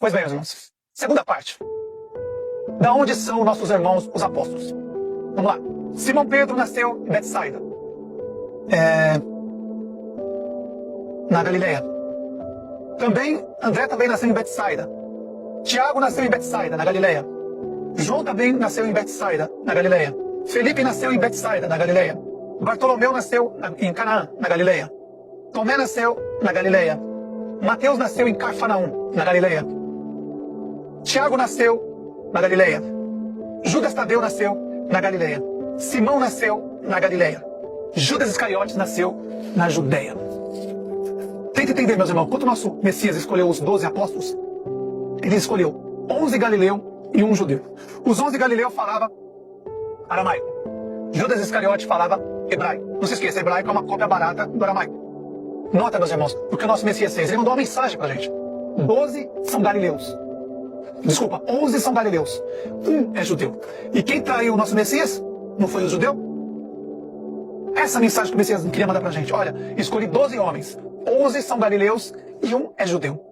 Pois bem, meus irmãos. Segunda parte. Da onde são nossos irmãos, os apóstolos? Vamos lá. Simão Pedro nasceu em Betsaida, na Galileia. André também nasceu em Betsaida. Tiago nasceu em Betsaida, na Galileia. João também nasceu em Betsaida, na Galileia. Felipe nasceu em Betsaida, na Galileia. Bartolomeu nasceu em Canaã, na Galileia. Tomé nasceu na Galileia. Mateus nasceu em Cafarnaum, na Galileia. Tiago nasceu na Galileia. Judas Tadeu nasceu na Galileia. Simão nasceu na Galileia. Judas Iscariotes nasceu na Judeia. Tenta entender, meus irmãos, quando o nosso Messias escolheu os 12 apóstolos, ele escolheu 11 galileus e 1 judeu. Os 11 galileus falavam aramaico. Judas Iscariote falava hebraico. Não se esqueça, hebraico é uma cópia barata do aramaico. Nota, meus irmãos, o que o nosso Messias fez. Ele mandou uma mensagem pra gente. 12 são galileus. Desculpa, 11 são galileus. 1 é judeu. E quem traiu o nosso Messias? Não foi o judeu? Essa mensagem que o Messias queria mandar pra gente. Olha, escolhi 12 homens. 11 são galileus e 1 é judeu.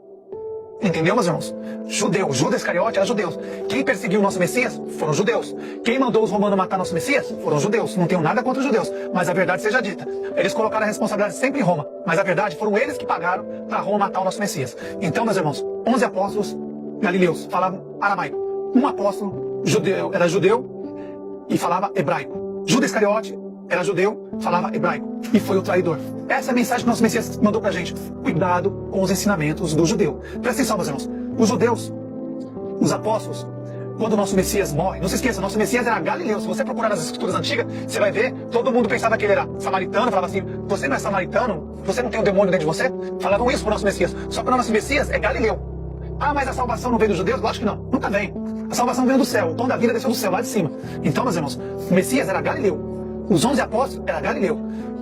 Entendeu, meus irmãos? Judeu. Judas Iscariote era judeu. Quem perseguiu o nosso Messias foram judeus. Quem mandou os romanos matar nosso Messias foram judeus. Não tenho nada contra os judeus, mas a verdade seja dita. Eles colocaram a responsabilidade sempre em Roma, mas a verdade foram eles que pagaram para Roma matar o nosso Messias. Então, meus irmãos, 11 apóstolos galileus falavam aramaico. Um apóstolo era judeu e falava hebraico. Judas Iscariote era judeu, falava hebraico e foi o traidor. Essa é a mensagem que o nosso Messias mandou pra gente. Cuidado com os ensinamentos do judeu. Presta atenção, meus irmãos. Os judeus, os apóstolos, quando o nosso Messias morre, não se esqueça, nosso Messias era galileu. Se você procurar nas escrituras antigas, você vai ver, todo mundo pensava que ele era samaritano, falava assim, você não é samaritano? Você não tem um demônio dentro de você? Falavam isso pro nosso Messias. Só que o nosso Messias é galileu. Ah, mas a salvação não veio dos judeus? Lógico que não, nunca vem. A salvação veio do céu, o pão da vida desceu do céu, lá de cima. Então, meus irmãos, o Messias era galileu. Os 11 apóstolos eram galileu.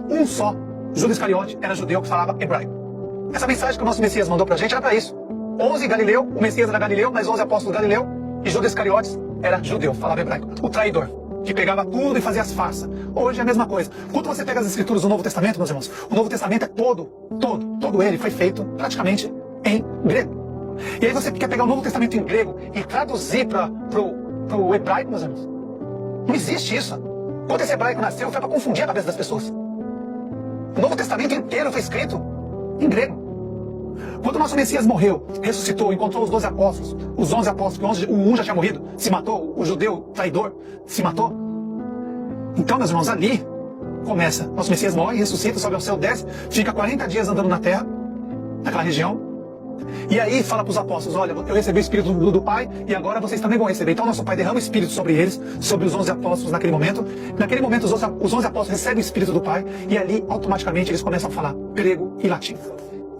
Um só, Judas Iscariote, era judeu que falava hebraico. Essa mensagem que o nosso Messias mandou pra gente era pra isso. 11 galileu, o Messias era galileu, mas 11 apóstolos galileu, e Judas Iscariotes era judeu, falava hebraico. O traidor, que pegava tudo e fazia as farsas. Hoje é a mesma coisa. Quando você pega as escrituras do Novo Testamento, meus irmãos, o Novo Testamento é todo ele foi feito praticamente em grego. E aí você quer pegar o Novo Testamento em grego e traduzir pro hebraico, meus irmãos. Não existe isso. Quando esse hebraico nasceu, foi para confundir a cabeça das pessoas. O Novo Testamento inteiro foi escrito em grego. Quando o nosso Messias morreu, ressuscitou, encontrou os 12 apóstolos, os 11 apóstolos, o um já tinha morrido, se matou, o judeu traidor se matou. Então, meus irmãos, ali começa. Nosso Messias morre, ressuscita, sobe ao céu, desce, fica 40 dias andando na terra, naquela região. E aí fala para os apóstolos, olha, eu recebi o Espírito do Pai e agora vocês também vão receber. Então nosso Pai derrama o Espírito sobre eles, sobre os 11 apóstolos naquele momento. Naquele momento os 11 apóstolos recebem o Espírito do Pai e ali automaticamente eles começam a falar grego e latim,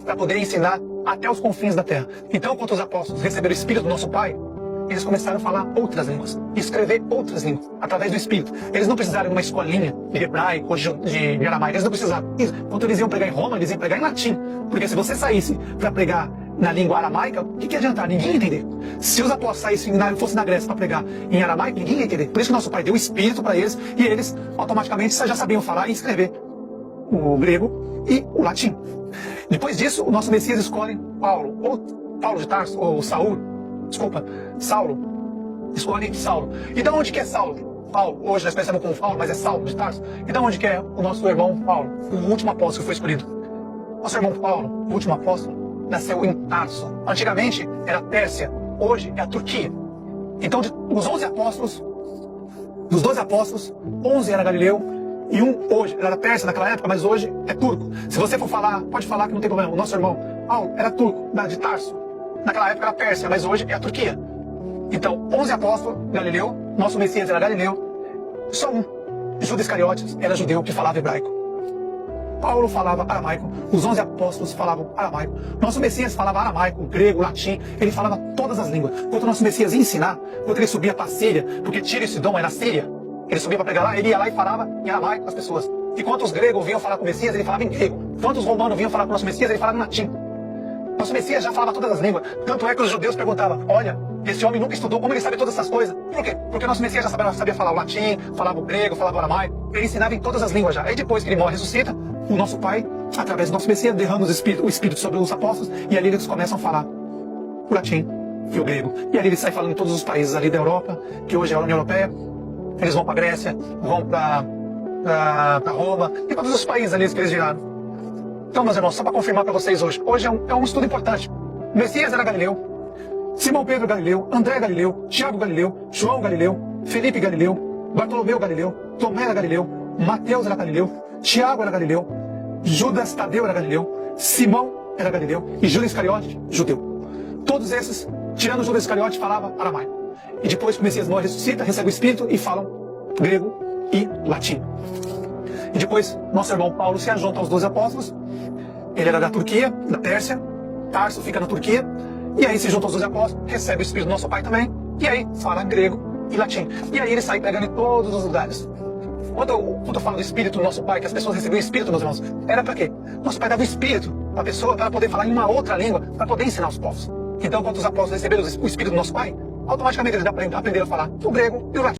para poder ensinar até os confins da terra. Então quando os apóstolos receberam o Espírito do nosso Pai, eles começaram a falar outras línguas, escrever outras línguas, através do Espírito. Eles não precisaram de uma escolinha de hebraico ou de aramaico, eles não precisavam. Quando eles iam pregar em Roma, eles iam pregar em latim. Porque se você saísse para pregar na língua aramaica, o que ia adiantar? Ninguém ia entender. Se os apóstolos saíssem fossem na Grécia para pregar em aramaico, ninguém ia entender. Por isso que nosso Pai deu o Espírito para eles e eles automaticamente já sabiam falar e escrever o grego e o latim. Depois disso, o nosso Messias escolhe Paulo, ou Paulo de Tarso, ou Saulo, escolhe Saulo. E de onde que é Saulo? Paulo, hoje nós pensamos como Paulo, mas é Saulo de Tarso. E de onde que é o nosso irmão Paulo, o último apóstolo que foi escolhido? Nosso irmão Paulo, o último apóstolo, nasceu em Tarso. Antigamente era Pérsia, hoje é a Turquia. Então, dos 11 apóstolos, dos 12 apóstolos, 11 era galileu e um hoje era Pérsia naquela época, mas hoje é turco. Se você for falar, pode falar que não tem problema. O nosso irmão Paulo era turco, de Tarso. Naquela época era Pérsia, mas hoje é a Turquia. Então, 11 apóstolos, galileu, nosso Messias era galileu, só um, Judas Iscariotes, era judeu que falava hebraico. Paulo falava aramaico, os 11 apóstolos falavam aramaico, nosso Messias falava aramaico, grego, latim, ele falava todas as línguas. Quando o nosso Messias ia ensinar, quando ele subia para a Síria, porque Tiro e Sidom era Síria, ele subia para pregar lá, ele ia lá e falava em aramaico com as pessoas. E quando os gregos vinham falar com o Messias, ele falava em grego. Quando os romanos vinham falar com o nosso Messias, ele falava em latim. Nosso Messias já falava todas as línguas. Tanto é que os judeus perguntavam, olha, esse homem nunca estudou, como ele sabe todas essas coisas? Por quê? Porque o nosso Messias já sabia falar o latim, falava o grego, falava o aramaico. Ele ensinava em todas as línguas já. Aí depois que ele morre e ressuscita, o nosso Pai, através do nosso Messias, derrama o Espírito sobre os apóstolos e ali eles começam a falar o latim, e o grego. E ali ele sai falando em todos os países ali da Europa, que hoje é a União Europeia. Eles vão para Grécia, vão para Roma, e todos os países ali que eles viraram. Então, meus irmãos, só para confirmar para vocês hoje, hoje é um estudo importante. Messias era Galileu, Simão Pedro Galileu, André Galileu, Tiago Galileu, João Galileu, Felipe Galileu, Bartolomeu Galileu, Tomé era Galileu, Mateus era Galileu, Tiago era Galileu, Judas Tadeu era Galileu, Simão era Galileu e Judas Iscariote, judeu. Todos esses, tirando Judas Iscariote, falavam aramaico. E depois que o Messias morre, ressuscita, recebe o Espírito e falam grego e latim. E depois, nosso irmão Paulo se ajunta aos 12 apóstolos. Ele era da Turquia, da Pérsia. Tarso fica na Turquia. E aí se junta aos 12 apóstolos, recebe o Espírito do nosso Pai também. E aí fala grego e latim. E aí ele sai pregando em todos os lugares. Quando eu falo do Espírito do nosso Pai, que as pessoas recebiam o Espírito, meus irmãos, era para quê? Nosso Pai dava o Espírito para a pessoa, para poder falar em uma outra língua, para poder ensinar os povos. Então, quando os apóstolos receberam o Espírito do nosso Pai, automaticamente eles aprenderam a falar o grego e o latim.